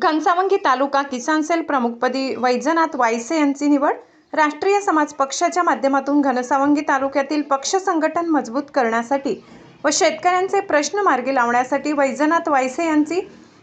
घनसावंगी तालुका किसान sale प्रमुखपदी वैजनाथ वायसे यांची निवड। राष्ट्रीय समाज पक्षाच्या माध्यमातून घनसावंगी तालुक्यातील पक्ष संघटन मजबूत करण्यासाठी व शेतकऱ्यांचे प्रश्न मार्गी लावण्यासाठी वैजनाथ वायसे यांची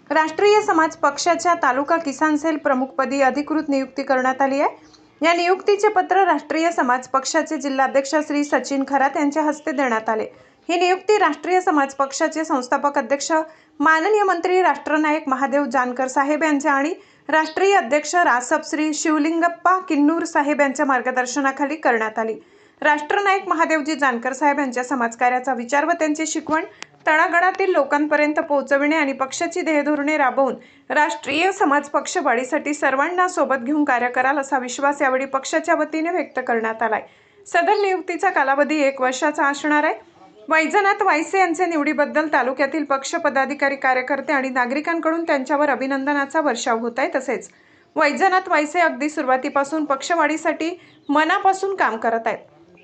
राष्ट्रीय समाज पक्षाच्या तालुका किसान सेल प्रमुखपदी अधिकृत नियुक्ती करण्यात आली आहे। या नियुक्तीचे पत्र राष्ट्रीय समाज पक्षाचे जिल्हाध्यक्ष श्री सचिन खरात यांच्या हस्ते देण्यात आले। ही नियुक्ती राष्ट्रीय समाज पक्षाचे संस्थापक अध्यक्ष माननीय मंत्री राष्ट्रनायक महादेव जानकर साहेब यांच्या आणि राष्ट्रीय अध्यक्ष रासप श्री शिवलिंगप्पा किन्नूर साहेब यांच्या मार्गदर्शनाखाली करण्यात आली। राष्ट्रनायक महादेवजी जानकर साहेब यांच्या समाजकार्याचा विचार व त्यांची शिकवण तळागाळातील लोकांपर्यंत पोहोचविणे आणि पक्षाची ध्येयधोरणे राबवून राष्ट्रीय समाज पक्ष वाढीसाठी सर्वांना सोबत घेऊन कार्य कराल असा विश्वास यावेळी पक्षाच्या वतीने व्यक्त करण्यात आलाय। सदर नियुक्तीचा कालावधी 1 वर्षाचा असणार आहे। वैजनाथ वायसे यांच्या निवडीबद्दल तालुक्यातील पक्ष पदाधिकारी, कार्यकर्ते आणि नागरिकांकडून त्यांच्यावर अभिनंदनाचा वर्षाव होत आहे। तसेच वैजनाथ वायसे अगदी सुरुवातीपासून पक्षवाढीसाठी मनापासून काम करत आहेत।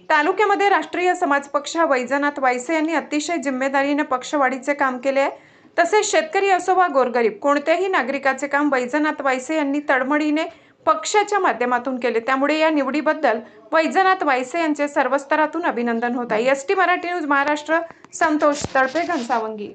तालुक्यामध्ये राष्ट्रीय समाज पक्ष वैजनाथ वायसे यांनी अतिशय जिम्मेदारीने पक्षवाढीचे काम केले आहे। तसेच शेतकरी असो वा गोरगरीब कोणत्याही नागरिकाचे काम वैजनाथ वायसे यांनी तळमळीने पक्षाच्या माध्यमातून केले। त्यामुळे या निवडीबद्दल वैजनाथ वायसे यांचे सर्व स्तरातून अभिनंदन होत आहे। ST Marathi news Maharashtra, Santosh Talpe, Ghansawangi.